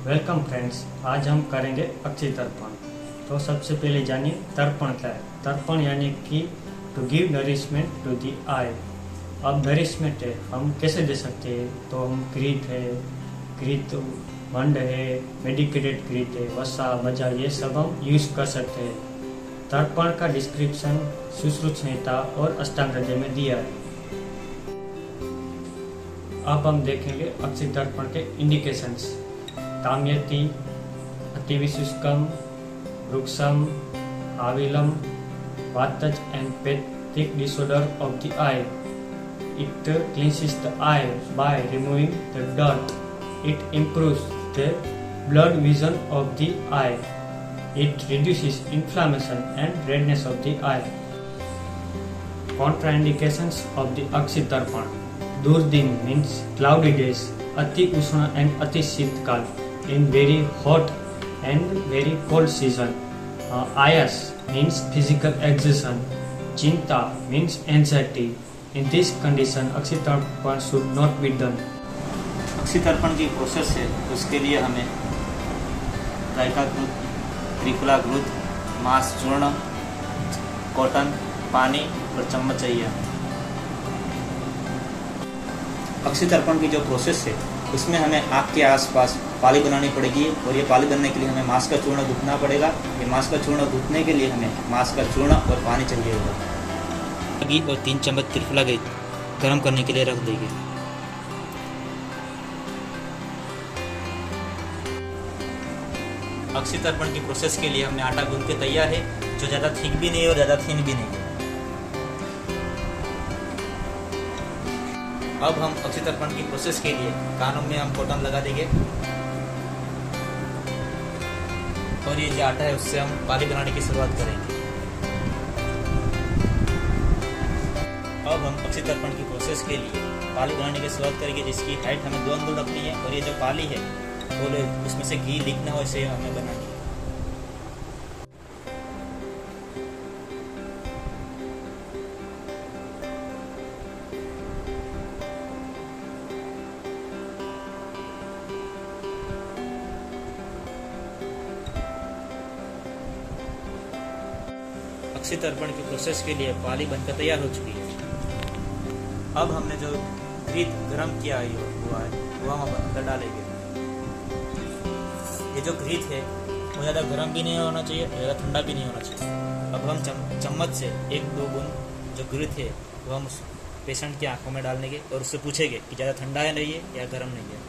Welcome friends, आज हम करेंगे अक्षि तर्पण। तो सबसे पहले जानिए तर्पण क्या है। तर्पण यानी कि to give nourishment to the eye. अब नरिशमेंट है, हम कैसे दे सकते हैं? तो हम घृत है, घृत मंड है, मेडिकेटेड घृत है, वसा मजा, ये सब हम यूज कर सकते हैं। तर्पण का डिस्क्रिप्शन सुश्रुत संहिता और अष्टांग हृदय में दिया है। अब हम देखेंगे अक्षि तर्पण के इंडिकेशंस। ताम्यति, अतिविशुष्कम, वृक्षम, आविलम, वातज एंड पैथिक disorder of the eye. It cleanses the eye by removing the dirt. It improves the blood vision of the eye. It reduces inflammation and redness of the eye. Contraindications of the Akshi Tarpan. Durdin means cloudy days, Ati Ushna and Ati Shitkal in very hot and very cold season. Ayas means physical exertion. Chinta means anxiety. In this condition, Akshi Tarpan should not be done. अक्षि तर्पण की process है, उसके लिए हमें गायका घृत, त्रिफला घृत, मांस चूर्ण, कॉटन, पानी और चम्मच चाहिए। अक्षि तर्पण की जो प्रोसेस है उसमें हमें आँख के आसपास पाली बनानी पड़ेगी और ये पाली बनने के लिए हमें मांस का चूर्ण गूंथना पड़ेगा। ये मांस का चूर्ण गूंथने के लिए हमें मांस का चूर्ण और पानी चाहिए होगा। घी और 3 चम्मच त्रिफला घी गर्म करने के लिए रख देंगे। अक्षि तर्पण की प्रोसेस के लिए हमने आटा गूंथ के तैयार है, जो ज़्यादा थिक भी नहीं है और ज़्यादा थिन भी नहीं है। अब हम अक्षि तर्पण की प्रोसेस के लिए कानों में हम कॉटन लगा देंगे और ये जो आटा है उससे हम पाली बनाने की शुरुआत करेंगे। अब हम अक्षि तर्पण की प्रोसेस के लिए पाली बनाने की शुरुआत करेंगे, जिसकी हाइट हमें 2 अंगुल रखनी है और ये जो पाली है वो उसमें से घी लीक ना हो, इसे हमें बनानी है। अक्षि तर्पण की प्रोसेस के लिए पाली बनकर तैयार हो चुकी है। अब हमने जो घृत गरम किया हुआ है वो हम अंदर डालेंगे। ये जो घृत है वो ज़्यादा गर्म भी नहीं होना चाहिए, ज़्यादा ठंडा भी नहीं होना चाहिए। अब हम चम्मच से 1-2 बूंद जो घृत है वो हम उस पेशेंट की आंखों में डाल देंगे और उससे पूछेंगे कि ज़्यादा ठंडा है नहीं है या गर्म नहीं है।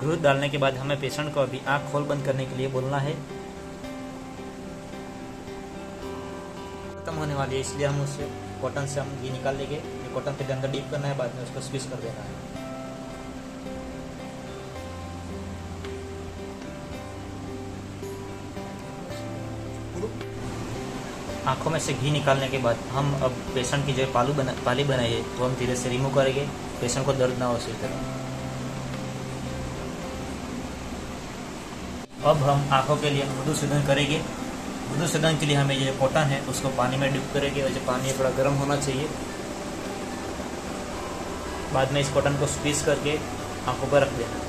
घृत डालने के बाद हमें पेशेंट को अभी आँख खोल बंद करने के लिए बोलना है। खत्म होने वाली है, इसलिए हम उससे कॉटन से हम घी निकाल लेंगे। ये कॉटन पे अंदर डीप करना है, बाद में उसको स्क्वीज कर देना है। आँखों में से घी निकालने के बाद हम अब पेशेंट की जो पाली बनाई है वो हम धीरे से रिमूव करेंगे, पेशेंट को दर्द ना हो उसी तरह। अब हम आँखों के लिए मधुसूदन करेंगे। मधुसूदन के लिए हमें ये कॉटन है उसको पानी में डिप करेंगे और जो पानी थोड़ा गर्म होना चाहिए। बाद में इस कॉटन को स्क्वीज करके आँखों पर रख देना।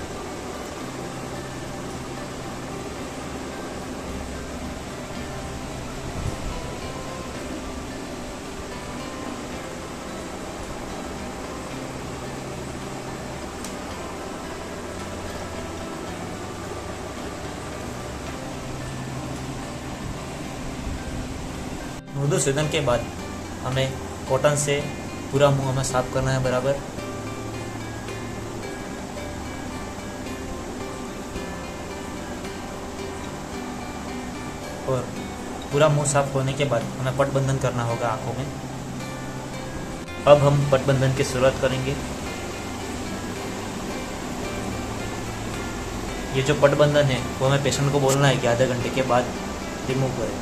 मधुसूदन के बाद हमें कॉटन से पूरा मुंह हमें साफ करना है बराबर। और पूरा मुंह साफ होने के बाद हमें पटबंधन करना होगा आंखों में। अब हम पटबंधन की शुरुआत करेंगे। ये जो पटबंधन है वो हमें पेशेंट को बोलना है कि आधे घंटे के बाद रिमूव करें।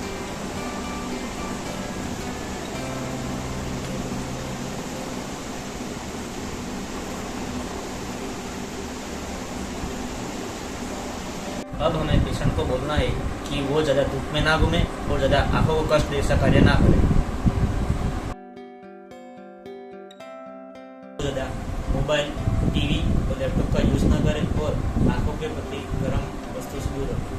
अब हमें पेशेंट को बोलना है कि वो ज़्यादा धूप में ना घूमे और ज़्यादा आंखों को कष्ट दे ऐसा कार्य ना करे। ज़्यादा मोबाइल, टीवी और लैपटॉप का यूज़ ना करें और आंखों के प्रति गर्म वस्तु से दूर रखें।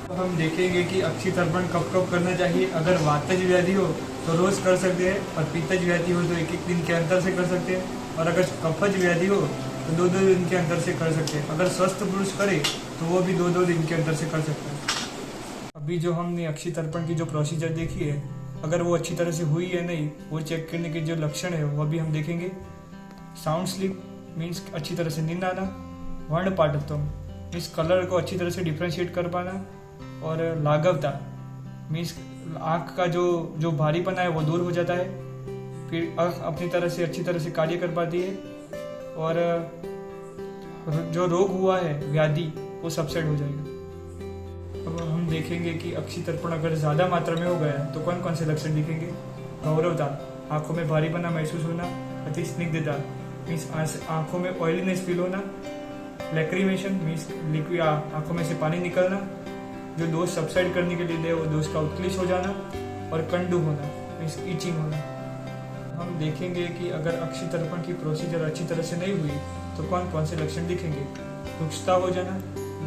अब हम देखेंगे कि अक्षी तर्पण कब कब करना चाहिए। अगर वातज व्याधि हो तो रोज कर सकते हैं, और पित्तज व्याधि हो तो एक एक दिन के अंतर से कर सकते हैं, और अगर कफज व्याधि हो तो 2-2 दिन के अंतर से कर सकते हैं। अगर स्वस्थ पुरुष करे तो वो भी 2-2 दिन के अंतर से कर सकते हैं। अभी जो हमने अक्षी तर्पण की जो प्रोसीजर देखी है, अगर वो अच्छी तरह से हुई है नहीं, वो चेक करने के जो लक्षण है वो अभी हम देखेंगे। साउंड स्लीप मीन्स अच्छी तरह से नींद आना, वर्ण पाठत्व मीन्स कलर को अच्छी तरह से डिफ्रेंशिएट कर पाना, और लाघवता मीन्स आँख का जो भारीपना है वो दूर हो जाता है, फिर आँख अपनी तरह से अच्छी तरह से कार्य कर पाती है, और जो रोग हुआ है व्याधि वो सबसाइड हो जाएगा। अब हम देखेंगे कि अक्षी तर्पण अगर ज़्यादा मात्रा में हो गया तो कौन कौन से लक्षण दिखेंगे। गौरवता, आंखों में भारीपना महसूस होना, अति स्निग्धता मीन्स आंखों में ऑयलीनेस फील होना, लैक्रीमेशन मीन्स लिक्विड आंखों में से पानी निकलना, जो दोष सबसाइड करने के लिए दे वो दोष का उत्क्लिश हो जाना, और कंडू होना मीन्स ईचिंग होना। हम देखेंगे कि अगर अक्षी तर्पण की प्रोसीजर अच्छी तरह से नहीं हुई तो कौन कौन से लक्षण दिखेंगे। रुक्षता हो जाना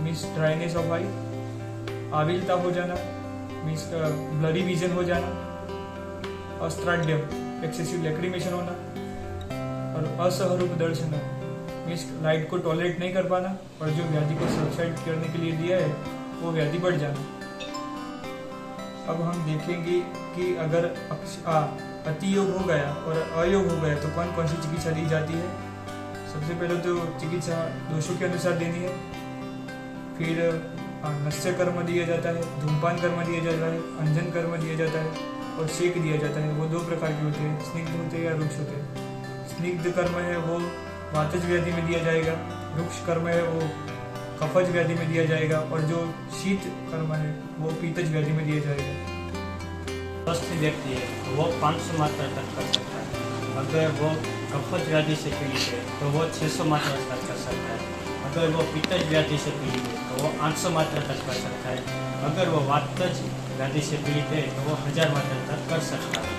मीन्स ड्राइनेस ऑफ आई, आविलता हो जाना मीन्स ब्लरी विजन हो जाना, अस्त्राड्यम एक्सेसिव लैक्रीमेशन होना, और असहरूप दर्शन मीन्स लाइट को टॉलरेट नहीं कर पाना, और जो व्याधि को सबसाइड करने के लिए दिया है वो व्याधि बढ़ जाना। अब हम देखेंगे कि अगर अति योग हो गया और अयोग हो गया तो कौन कौन सी चिकित्सा दी जाती है। सबसे पहले तो चिकित्सा दोषों के अनुसार देनी है, फिर नस्य कर्म दिया जाता है, धूमपान कर्म दिया जाता है, अंजन कर्म दिया जाता है, और शेक दिया जाता है। वो 2 प्रकार के होते हैं, स्निग्ध होते हैं या रुक्ष होते हैं। स्निग्ध कर्म है वो वातज व्याधि में दिया जाएगा, रुक्ष कर्म है वो कफज व्याधि में दिया जाएगा, और जो शीत कर्म है वो पीतज व्याधि में दिया जाएगा। स्वस्थ व्यक्ति है वो 500 मात्रा तक कर सकता है। अगर वो कफज व्याधि से पीड़ित है तो वो 600 मात्रा तक कर सकता है। अगर वो पित्तज व्याधि से पीड़ित है तो वो 800 मात्रा तक कर सकता है। अगर वो वातज व्याधि से पीड़ित है तो वो 1000 मात्रा तक कर सकता है।